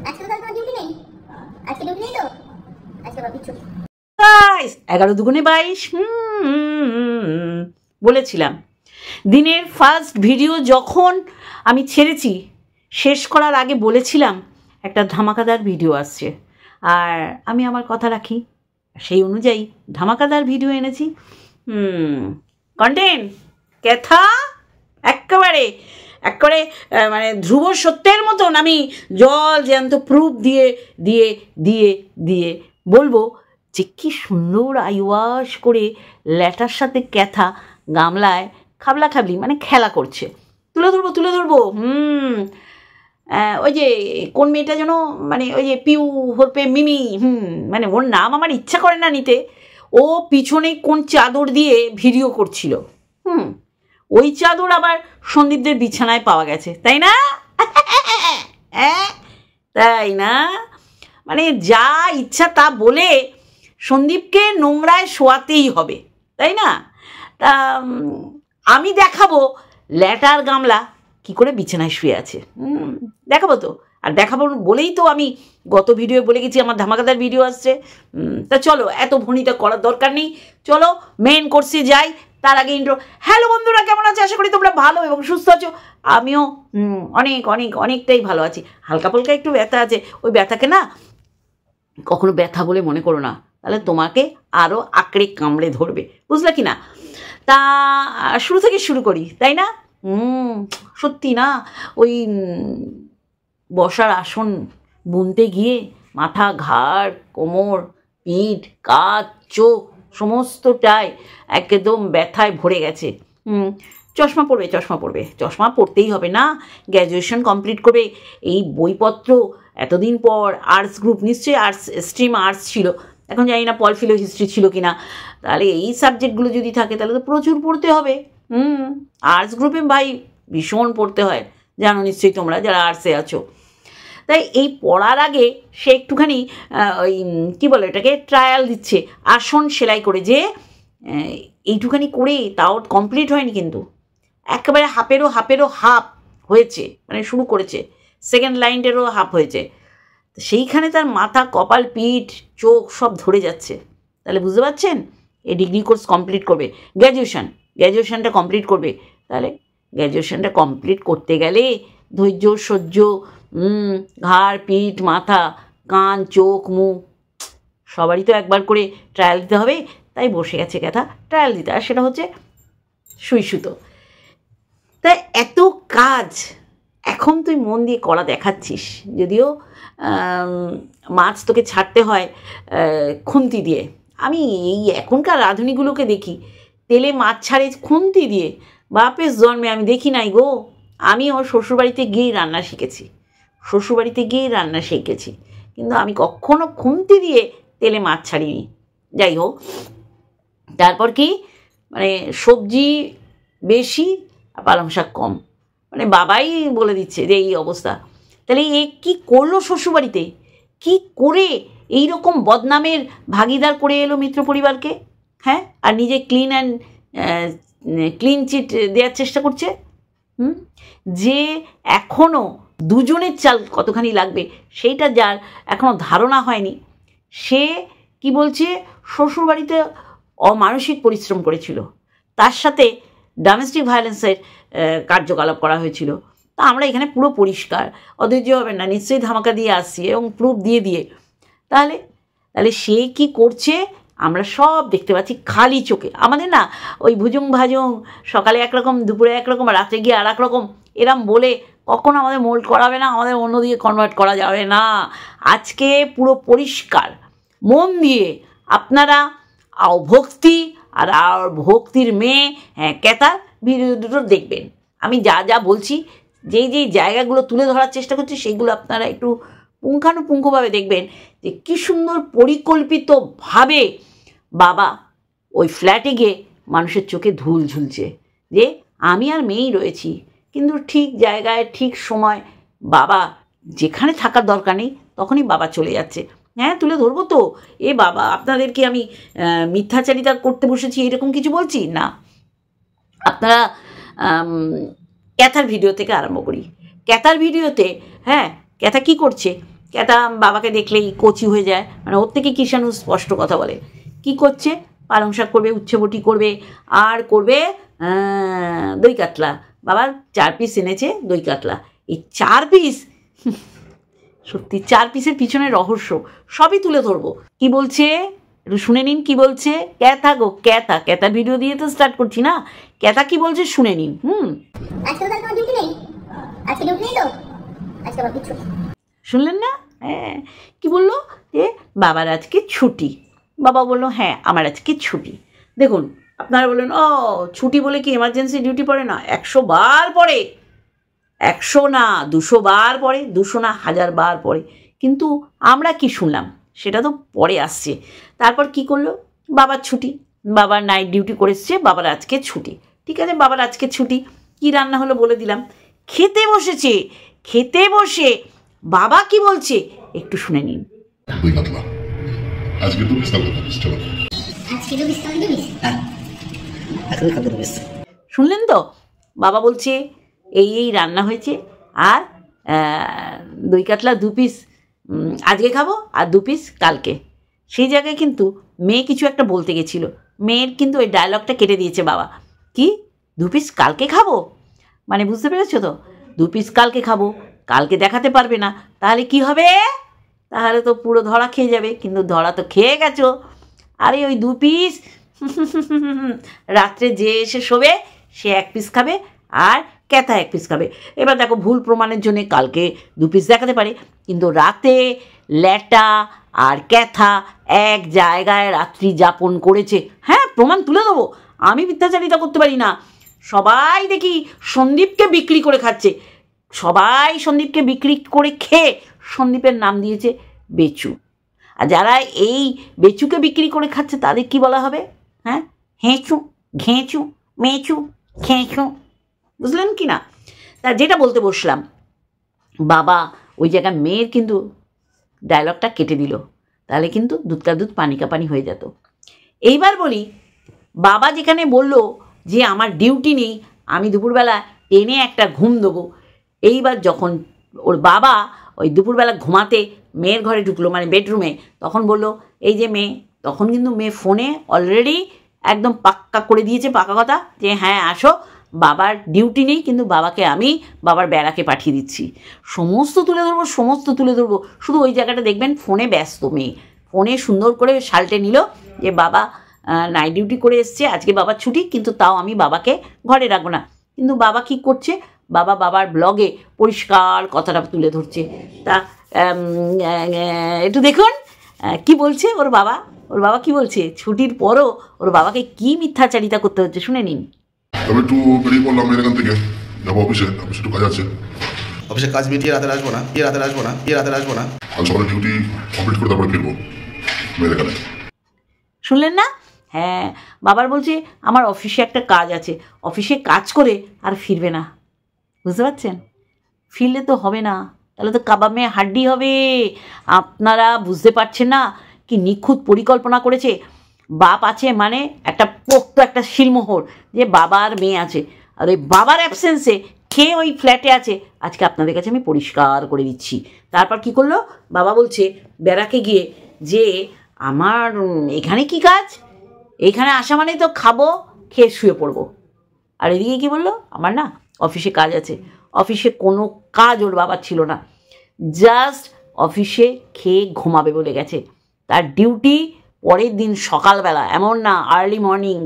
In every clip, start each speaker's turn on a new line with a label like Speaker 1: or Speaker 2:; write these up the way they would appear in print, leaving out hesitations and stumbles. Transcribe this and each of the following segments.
Speaker 1: আজকে তো তোমার ডিউটি নেই, আজকে ডিউটি নেই তো, আজকে বাকি ছুটি।
Speaker 2: 11 দুগুণে 22। বলেছিলাম দিনের ফার্স্ট ভিডিও যখন আমি ছেড়েছি, শেষ করার আগে বলেছিলাম একটা ধামাকাদার ভিডিও আসছে, আর আমি আমার কথা রাখি, সেই অনুযায়ী ধামাকাদার ভিডিও এনেছি। কন্টেন্ট কথা একেবারে একেবারে মানে ধ্রুব সত্যের মতন আমি জল জ্যান্ত প্রুফ দিয়ে দিয়ে দিয়ে দিয়ে বলবো যে কী সুন্দর আইওয়াশ করে ল্যাটার সাথে ক্যাথা গামলায় খাবলা খাবলি মানে খেলা করছে। তুলে ধরবো ওই যে কোন মেয়েটা যেন মানে ওই যে পিউ হরপে মিমি, মানে ওর নাম আমার ইচ্ছা করে না নিতে, ও পিছনে কোন চাদর দিয়ে ভিডিও করছিল, ওই চাদর আবার সন্দীপদের বিছানায় পাওয়া গেছে, তাই না? তাই না? মানে যা ইচ্ছা তা বলে সন্দীপকে নোংরায় শোয়াতেই হবে, তাই না? তা আমি দেখাবো ল্যাটার গামলা কি করে বিছানায় শুয়ে আছে, দেখাবো তো। আর দেখাবো বলেই তো আমি গত ভিডিও বলে গেছি আমার ধামাকাদার ভিডিও আসছে। তা চলো, এত ভনিতা করার দরকার নেই, চলো মেন কোর্সে যাই। তার আগে ইন্ট্রো। হ্যালো বন্ধুরা, কেমন আছো? আশা করি তোমরা ভালো এবং সুস্থ আছো। আমিও অনেকটাই ভালো আছি। হালকা ফুলকা একটু ব্যথা আছে, ওই ব্যথাকে না কখনো ব্যথা বলে মনে করো না, তাহলে তোমাকে আরও আঁকড়ে কামড়ে ধরবে, বুঝলে কি না? তা শুরু থেকে শুরু করি, তাই না? সত্যি না, ওই বসার আসন বুনতে গিয়ে মাথা, ঘাড়, কোমর, পিঠ, কাঁধ, চোখ সমস্তটাই একদম ব্যথায় ভরে গেছে। চশমা পড়বে, চশমা পড়তেই হবে না, গ্র্যাজুয়েশন কমপ্লিট করবে। এই বইপত্র এতদিন পর আর্টস গ্রুপ, নিশ্চয়ই আর্টস স্ট্রিম আর্টস ছিল, এখন জানি না পল ফিলো হিস্ট্রি ছিল কি না, তাহলে এই সাবজেক্টগুলো যদি থাকে তাহলে তো প্রচুর পড়তে হবে। আর্টস গ্রুপে ভাই ভীষণ পড়তে হয়, জানো নিশ্চয়ই তোমরা যারা আর্টসে আছো। তাই এই পড়ার আগে সে একটুখানি ওই কী বলে এটাকে ট্রায়াল দিচ্ছে, আসন সেলাই করে, যে এইটুখানি করে তাও কমপ্লিট হয়নি, কিন্তু একেবারে হাফেরও হাফ হয়েছে, মানে শুরু করেছে, সেকেন্ড লাইনেরও হাফ হয়েছে। সেইখানে তার মাথা, কপাল, পিঠ, চোখ সব ধরে যাচ্ছে। তাহলে বুঝতে পারছেন, এই ডিগ্রি কোর্স কমপ্লিট করবে, গ্র্যাজুয়েশনটা কমপ্লিট করবে। তাহলে গ্র্যাজুয়েশনটা কমপ্লিট করতে গেলে ধৈর্য, সহ্য, ঘাড়, পিঠ, মাথা, কান, চোখ, মুখ সবারই তো একবার করে ট্রায়াল দিতে হবে। তাই বসে গেছে কথা ট্রায়াল দিতে, আর সেটা হচ্ছে সুই সুতো। তাই এত কাজ এখন তুই মন দিয়ে করা দেখাচ্ছিস, যদিও মাছ তোকে ছাড়তে হয় খুন্তি দিয়ে। আমি এই এখনকার রাঁধুনিগুলোকে দেখি তেলে মাছ ছাড়ে খুন্তি দিয়ে, বাপের জন্মে আমি দেখি নাই গো। আমি ওর শ্বশুরবাড়িতে গিয়েই রান্না শিখেছি, কিন্তু আমি কখনো খুন্তি দিয়ে তেলে মাছ ছাড়িনি। যাই হোক, তারপর কি মানে সবজি বেশি আর পালং শাক কম, মানে বাবাই বলে দিচ্ছে যে এই অবস্থা। তাহলে এ কী করলো শ্বশুরবাড়িতে, কি করে এই রকম বদনামের ভাগিদার করে এলো মিত্র পরিবারকে? হ্যাঁ, আর নিজে ক্লিন চিট দেওয়ার চেষ্টা করছে। যে এখনও দুজনের চাল কতখানি লাগবে সেইটা যার এখনও ধারণা হয়নি, সে কি বলছে, শ্বশুরবাড়িতে অমানসিক পরিশ্রম করেছিল, তার সাথে ডোমেস্টিক ভায়োলেন্সের কার্যকলাপ করা হয়েছিল। তা আমরা এখানে পুরো পরিষ্কার, অধৈর্য হবেন না, নিশ্চয়ই ধামাকা দিয়ে আসছি এবং প্রুফ দিয়ে। তাহলে সে কি করছে আমরা সব দেখতে পাচ্ছি খালি চোখে। আমাদের না ওই ভুজুং ভাজুং, সকালে একরকম, দুপুরে একরকম, রাত্রে গিয়ে আর এক রকম, এরম বলে কখনো আমাদের মোল্ড করাবে না, আমাদের অন্যদিকে কনভার্ট করা যাবে না। আজকে পুরো পরিষ্কার মন দিয়ে আপনারা ভক্তি আর ভক্তির মেয়ে ক্যাথার ভিডিও দুটো দেখবেন। আমি যা বলছি, যেই জায়গাগুলো তুলে ধরার চেষ্টা করছি, সেইগুলো আপনারা একটু পুঙ্খানুপুঙ্খভাবে দেখবেন যে কী সুন্দর পরিকল্পিতভাবে বাবা ওই ফ্ল্যাটে গিয়ে মানুষের চোখে ধুল ঝুলছে যে আমি আর মেয়েই রয়েছি, কিন্তু ঠিক জায়গায় ঠিক সময় বাবা যেখানে থাকার দরকার নেই তখনই বাবা চলে যাচ্ছে। হ্যাঁ, তুলে ধরবো তো। এ বাবা, আপনাদেরকে আমি মিথ্যাচারিতা করতে বসেছি এরকম কিছু বলছি না। আপনারা ক্যাথার ভিডিও থেকে আরম্ভ করি। ক্যাথার ভিডিওতে ক্যাথা কী করছে, ক্যাতা বাবাকে দেখলেই কচি হয়ে যায়, মানে ওর থেকে কিষাণু স্পষ্ট কথা বলে। কি করছে? পালং শাক করবে, উচ্ছে বটি করবে, আর করবে দই কাতলা। বাবা 4 পিস এনেছে দই কাতলা। এই 4 পিস, সত্যি 4 পিসের পিছনে রহস্য সবই তুলে ধরবো। কি বলছে একটু শুনে নিন। কি বলছে? ক্যাথা গো ক্যাথা, ক্যাথা ভিডিও দিয়ে তো স্টার্ট করছি না, ক্যাথা কি বলছে শুনে নিন।
Speaker 1: আজকে তো তোমার ডিউটি নেই, আজকে ডিউটি নেই তো, আজকে আমার কিছু
Speaker 2: শুনলেন না? হ্যাঁ, কি বললো? যে বাবার আজকে ছুটি। বাবা বললো হ্যাঁ আমার আজকে ছুটি। দেখুন, আপনারা বললেন ও ছুটি বলে কি এমার্জেন্সি ডিউটি পড়ে না? 100 বার পড়ে, 100 না 200 বার পড়ে, 200 না 1000 বার পড়ে। কিন্তু আমরা কি শুনলাম সেটা তো পরে আসছে। তারপর কি করলো? বাবার ছুটি, বাবার নাইট ডিউটি করে এসছে, বাবার আজকে ছুটি। ঠিক আছে, বাবার আজকে ছুটি। কি রান্না হলো বলে দিলাম। খেতে বসেছে, খেতে বসে বাবা কি বলছে একটু শুনে নিন।
Speaker 3: দই কাতলা আজকে তো বিস্তার কথা চলো।
Speaker 1: আজকে তো বিস্তার দিবি।
Speaker 4: আজকে খাদ্য বেশ
Speaker 2: শুনলেন তো? বাবা বলছে এই রান্না হয়েছে, আর দই কাতলা 2 পিস আজকে খাবো, আর 2 পিস কালকে। সেই জায়গায় কিন্তু মেয়ে কিছু একটা বলতে গেছিল, মেয়ের কিন্তু ওই ডায়লগটা কেটে দিয়েছে বাবা। কি 2 পিস কালকে খাবো? মানে বুঝতে পেরেছো তো? 2 পিস কালকে খাবো, কালকে দেখাতে পারবে না, তাহলে কি হবে? তাহলে তো পুরো ধরা খেয়ে যাবে। কিন্তু ধরা তো খেয়ে গেছো। আরে ওই 2 পিস রাত্রে যে এসে শোবে সে 1 পিস খাবে, আর ক্যাথা 1 পিস খাবে। এবার দেখো, ভুল প্রমাণের জন্য কালকে 2 পিস দেখাতে পারে, কিন্তু রাতে ল্যাটা আর ক্যাথা এক জায়গায় রাত্রি যাপন করেছে। হ্যাঁ, প্রমাণ তুলে দেবো। আমি মিথ্যাচারিতা করতে পারি না। সবাই দেখি সন্দীপকে বিক্রি করে খাচ্ছে, সবাই সন্দীপকে বিক্রি করে খেয়ে সন্দীপের নাম দিয়েছে বেচু। আর যারা এই বেচুকে বিক্রি করে খাচ্ছে তাদের কি বলা হবে? হ্যাঁ, হেঁচু, ঘেঁচু, মেচু, খেঁচু। বুঝলেন কি না? তা যেটা বলতে বসলাম, বাবা ওই জায়গায় মেয়ের কিন্তু ডায়লগটা কেটে দিল, তাহলে কিন্তু দুধ কা দুধ পানি কা পানি হয়ে যেত। এইবার বলি, বাবা যেখানে বলল যে আমার ডিউটি নেই, আমি দুপুরবেলা টেনে একটা ঘুম দেবো, এইবার যখন ওর বাবা ওই দুপুরবেলা ঘুমাতে মেয়ের ঘরে ঢুকলো, মানে বেডরুমে, তখন বলল এই যে মেয়ে, তখন কিন্তু মেয়ে ফোনে অলরেডি একদম পাক্কা করে দিয়েছে, পাকা কথা, যে হ্যাঁ আসো, বাবার ডিউটি নেই, কিন্তু বাবাকে আমি বাবার বেড়াকে পাঠিয়ে দিচ্ছি। সমস্ত তুলে ধরবো, সমস্ত তুলে ধরবো। শুধু ওই জায়গাটা দেখবেন ফোনে ব্যস্ত মেয়ে, ফোনে সুন্দর করে সালটে নিল যে বাবা নাইট ডিউটি করে এসছে, আজকে বাবার ছুটি, কিন্তু তাও আমি বাবাকে ঘরে রাখবো না। কিন্তু বাবা কী করছে? বাবা বাবার ব্লগে পরিষ্কার কথাটা তুলে ধরছে। তা একটু দেখুন কি বলছে ওর বাবা। ওর বাবা কি বলছে? ছুটির পরও ওর বাবাকে কি মিথ্যাচারিতা করতে হচ্ছে শুনে নিন।
Speaker 3: তবে একটু বেরিয়ে পড়লাম এখান থেকে, যাবো অফিসে, অফিসে একটু কাজ আছে।
Speaker 4: অফিসে কাজ মিটিয়ে রাতে আসবো না, রাতে আসবো না, রাতে আসবো না।
Speaker 3: কাল সকালে ডিউটি কমপ্লিট করে তারপরে ফিরবো মেয়েদের এখানে।
Speaker 2: শুনলেন না? হ্যাঁ, বাবার বলছে আমার অফিসে একটা কাজ আছে, অফিসে কাজ করে আর ফিরবে না। বুঝতে পারছেন? ফিরলে তো হবে না, তাহলে তো কাবামে হাড্ডি হবে। আপনারা বুঝতে পারছেন না কি নিখুঁত পরিকল্পনা করেছে। বাপ আছে মানে একটা পোক্ত একটা শিলমোহর, যে বাবার মেয়ে আছে, আর ওই বাবার অ্যাবসেন্সে খেয়ে ওই ফ্ল্যাটে আছে। আজকে আপনাদের কাছে আমি পরিষ্কার করে দিচ্ছি। তারপর কি করলো বাবা? বলছে বেড়াকে গিয়ে যে আমার এখানে কি কাজ, এখানে আসা মানে তো খাবো, খেয়ে শুয়ে পড়বো। আর এদিকে কি বললো? আমার না অফিসে কাজ আছে। অফিসে কোনো কাজ ওর বাবার ছিল না, জাস্ট অফিসে খেয়ে ঘুমাবে বলে গেছে। তার ডিউটি পরের দিন সকালবেলা, এমন না আর্লি মর্নিং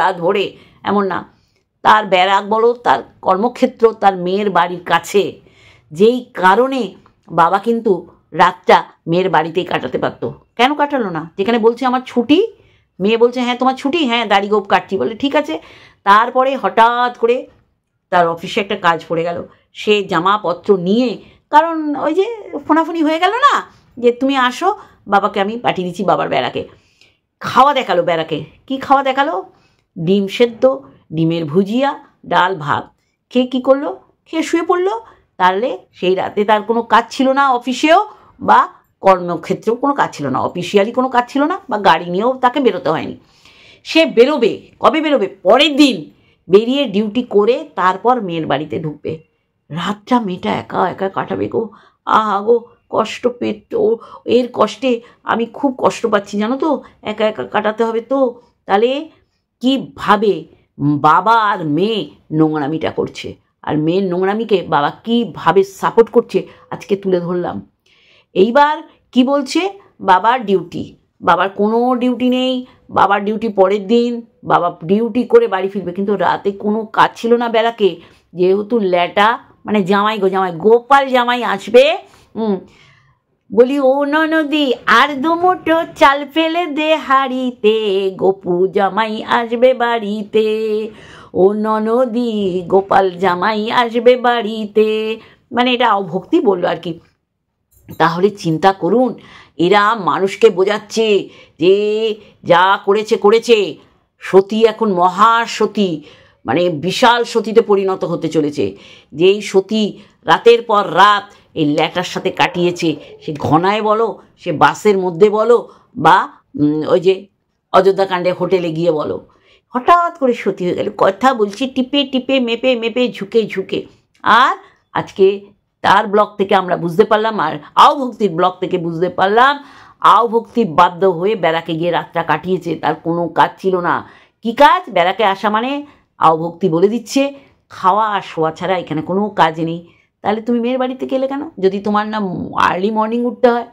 Speaker 2: রাত ভোরে, এমন না। তার ব্যারাক বলো, তার কর্মক্ষেত্র তার মেয়ের বাড়ির কাছে, যেই কারণে বাবা কিন্তু রাতটা মেয়ের বাড়িতেই কাটাতে পারতো। কেন কাটালো না? যেখানে বলছে আমার ছুটি, মেয়ে বলছে হ্যাঁ তোমার ছুটি, হ্যাঁ দাড়ি গোপ কাটছি, বলে ঠিক আছে। তারপরে হঠাৎ করে তার অফিসে একটা কাজ পড়ে গেল, সে জামাপত্র নিয়ে, কারণ ওই যে ফোনাফোনি হয়ে গেল না, যে তুমি আসো, বাবাকে আমি পাঠিয়ে দিচ্ছি বাবার বেড়াকে। খাওয়া দেখালো বেড়াকে। কি খাওয়া দেখালো? ডিম সেদ্ধ, ডিমের ভুজিয়া, ডাল ভাত। খেয়ে কী করলো? খেয়ে শুয়ে পড়লো। তাহলে সেই রাতে তার কোনো কাজ ছিল না অফিসেও, বা কর্মক্ষেত্রেও কোনো কাজ ছিল না, অফিসিয়ালি কোনো কাজ ছিল না, বা গাড়ি নিয়েও তাকে বেরোতে হয়নি। সে বেরোবে কবে? বেরোবে পরের দিন, বেরিয়ে ডিউটি করে তারপর মেয়ের বাড়িতে ঢুকবে। রাতটা মেয়েটা একা একা কাটাবে গো। আহা গো, কষ্ট পেট এর কষ্টে আমি খুব কষ্ট পাচ্ছি জানো তো, একা একা কাটাতে হবে তো। তাহলে কীভাবে বাবা আর মেয়ে নোংরামিটা করছে, আর মেয়ের নোংরামিকে বাবা কীভাবে সাপোর্ট করছে আজকে তুলে ধরলাম। এইবার কি বলছে, বাবার ডিউটি, বাবার কোনো ডিউটি নেই, বাবার ডিউটি পরের দিন, বাবা ডিউটি করে বাড়ি ফিরবে, কিন্তু রাতে কোনো কাজ ছিল না বেলাকে, যেহেতু ল্যাটা মানে জামাই গোপাল জামাই আসবে। বলি ও ননদি আর দুমুঠো চাল ফেলে দে হাড়িতে, গোপু জামাই আসবে বাড়িতে, ও ননদি গোপাল জামাই আসবে বাড়িতে, মানে এটা ভক্তি বললো আর কি। তাহলে চিন্তা করুন, এরা মানুষকে বোঝাচ্ছে যে যা করেছে, সতী এখন মহাসতী, মানে বিশাল সতীতে পরিণত হতে চলেছে। যেই সতী রাতের পর রাত এই ল্যাটার সাথে কাটিয়েছে, সে ঘনায় বলো, সে বাসের মধ্যে বলো, বা ওই যে অযোধ্যাকাণ্ডে হোটেলে গিয়ে বলো, হঠাৎ করে সতী হয়ে গেল। কথা বলছি টিপে টিপে মেপে ঝুঁকে। আর আজকে তার ব্লগ থেকে আমরা বুঝতে পারলাম, আর আওভক্তির ব্লগ থেকে বুঝতে পারলাম, আওভক্তি বাধ্য হয়ে বেড়াকে গিয়ে রাতটা কাটিয়েছে, তার কোনো কাজ ছিল না। কি কাজ? বেড়াকে আসা মানে আওভক্তি বলে দিচ্ছে খাওয়া আর শোয়া ছাড়া এখানে কোনো কাজ নেই। তাহলে তুমি মেয়ের বাড়ি থেকে এলে কেন? যদি তোমার না আর্লি মর্নিং উঠতে হয়,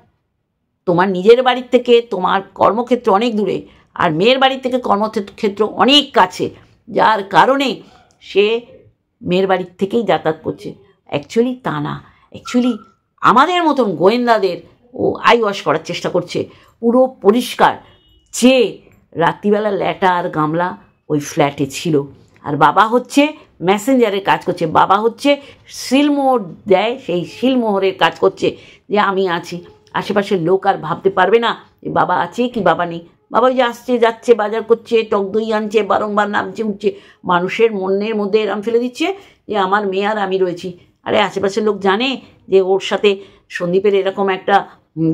Speaker 2: তোমার নিজের বাড়ির থেকে তোমার কর্মক্ষেত্র অনেক দূরে, আর মেয়ের বাড়ির থেকে কর্মক্ষেত্র অনেক কাছে, যার কারণে সে মেয়ের বাড়ির থেকেই যাতায়াত করছে। অ্যাকচুয়ালি তা না, অ্যাকচুয়ালি আমাদের মতন গোয়েন্দাদের ও আই ওয়াশ করার চেষ্টা করছে, পুরো পরিষ্কার যে রাত্রিবেলা ল্যাটা আর গামলা ওই ফ্ল্যাটে ছিল, আর বাবা হচ্ছে মেসেঞ্জারের কাজ করছে, বাবা হচ্ছে শিলমোহর দেয়, সেই শিলমোহরের কাজ করছে যে আমি আছি। আশেপাশের লোক আর ভাবতে পারবে না যে বাবা আছে কি বাবা নেই। বাবা যে আসছে যাচ্ছে, বাজার করছে, টক দই আনছে, বারংবার নামছে উঠছে, মানুষের মনের মধ্যে এরম ফেলে দিচ্ছে যে আমার মেয়ে আর আমি রয়েছি। আরে আশেপাশের লোক জানে যে ওর সাথে সন্দীপের এরকম একটা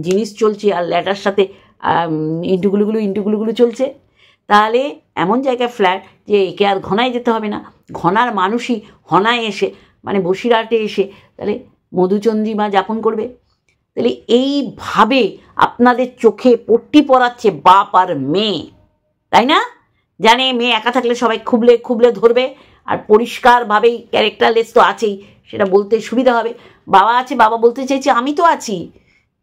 Speaker 2: জিনিস চলছে, আর ল্যাটার সাথে ইন্টুগুলো চলছে। তাহলে এমন জায়গায় ফ্ল্যাট যে একে আর ঘনায় যেতে হবে না, ঘনার মানুষই হনায় এসে মানে বসিরহাটে এসে তাহলে মধুচন্দ্রিমা যাপন করবে। তাহলে এইভাবে আপনাদের চোখে পট্টি পরাচ্ছে বাপ আর মেয়ে, তাই না? জানে মেয়ে একা থাকলে সবাই খুবলে ধরবে, আর পরিষ্কারভাবেই ক্যারেক্টারলেস তো আছেই, সেটা বলতে সুবিধা হবে। বাবা আছে, বাবা বলতে চাইছে আমি তো আছি।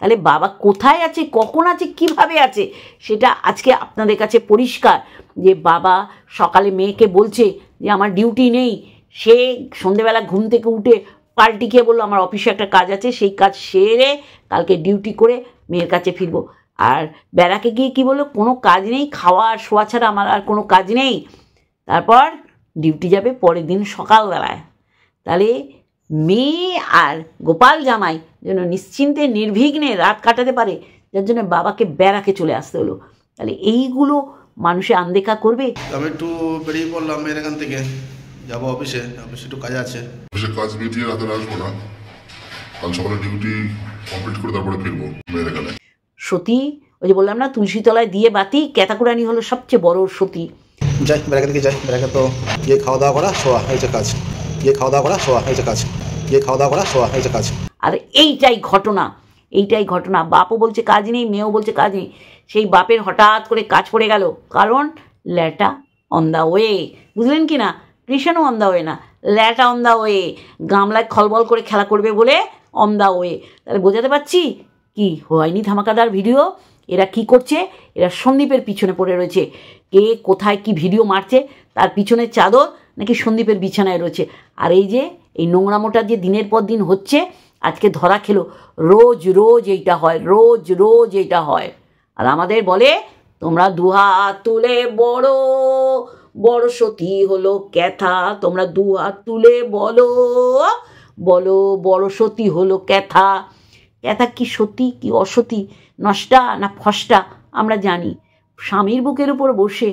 Speaker 2: তাহলে বাবা কোথায় আছে, কখন আছে, কিভাবে আছে, সেটা আজকে আপনাদের কাছে পরিষ্কার। যে বাবা সকালে মেয়েকে বলছে যে আমার ডিউটি নেই, সে সন্ধেবেলা ঘুম থেকে উঠে পাল্টি খেয়ে বললো আমার অফিসে একটা কাজ আছে, সেই কাজ সেরে কালকে ডিউটি করে মেয়ের কাছে ফিরবো। আর বেড়াকে গিয়ে কি বললো, কোনো কাজ নেই, খাওয়া আর শোয়া ছাড়া আমার আর কোনো কাজ নেই। তারপর ডিউটি যাবে পরের দিন সকালবেলায়। তাহলে মেয়ে আর গোপাল জামাই যেন নিশ্চিন্তে নির্বিঘ্নে রাত কাটাতে পারে, যার জন্য বাবাকে বেড়াকে চলে আসতে হলো। তাহলে এইগুলো মানুষে আনদেখা করবে।
Speaker 4: আমি একটু বেরিয়ে পড়লাম মেয়ের এখান থেকে, যাবো অফিসে একটু কাজ আছে।
Speaker 3: অফিসে কাজ মিটিয়ে রাতে আসবো না, কাল সকালে ডিউটি কমপ্লিট করে তারপরে ফিরবো মেয়ের এখানে।
Speaker 2: সতী, ওই যে বললাম না তুলসী তলায় দিয়ে বাতি, ক্যাতাকুরানি হলো সবচেয়ে বড় সতী।
Speaker 4: যাই বেড়াকে দিকে যাই, বেড়াকে তো গিয়ে খাওয়া দাওয়া করা শোয়া হয়েছে কাজ, গিয়ে খাওয়া দাওয়া করা শোয়া হয়েছে কাজ, গিয়ে খাওয়া দাওয়া করা শোয়া হয়েছে কাজ।
Speaker 2: আর এইটাই ঘটনা, বাপও বলছে কাজ নেই, মেয়েও বলছে কাজ নেই। সেই বাপের হঠাৎ করে কাজ পড়ে গেল, কারণ ল্যাটা অন দ্য ওয়ে, বুঝলেন কি না? কৃষ্ণও অন দ্য ওয়ে না, ল্যাটা অন দ্য ওয়ে, গামলায় খলবল করে খেলা করবে বলে অন দ্য ওয়ে। তাহলে বোঝাতে পারছি কি হয়নি ধামাকাদার ভিডিও। এরা কি করছে, এরা সন্দীপের পিছনে পড়ে রয়েছে, কে কোথায় কি ভিডিও মারছে তার পিছনের চাদর নাকি সন্দীপের বিছানায় রয়েছে। আর এই যে এই নোংরামোটা যে দিনের পর দিন হচ্ছে, আজকে ধরা খেলো, রোজ এইটা হয়, রোজ এইটা হয়। আর আমাদের বলে তোমরা দুহাত তুলে বড় সতী হলো ক্যাথা, তোমরা দুহাত তুলে বলো বড় সতী হলো ক্যাথা। ক্যাথা কি সতী কি অসতী, নষ্টা না ফষ্টা আমরা জানি। স্বামীর বুকের উপর বসে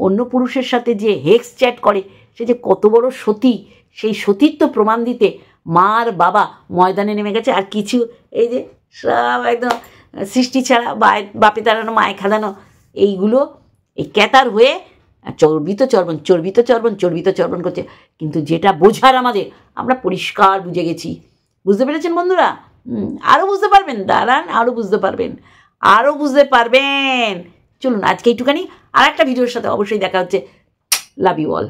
Speaker 2: অন্য পুরুষের সাথে যে হেক্স চ্যাট করে, সে যে কত বড় সতী, সেই সতীত্ব প্রমাণ দিতে মার বাবা ময়দানে নেমে গেছে। আর কিছু এই যে সব একদম সৃষ্টি ছাড়া বাপে তাড়ানো মায়ে খাদানো, এইগুলো এই ক্যাতার হয়ে চর্বিত চর্বণ করছে। কিন্তু যেটা বোঝার আমাদের, আমরা পরিষ্কার বুঝে গেছি। বুঝতে পেরেছেন বন্ধুরা? আরও বুঝতে পারবেন, দাঁড়ান, আরও বুঝতে পারবেন। চলুন আজকে এইটুখানি, আর একটা ভিডিওর সাথে অবশ্যই দেখা হচ্ছে। Love you all.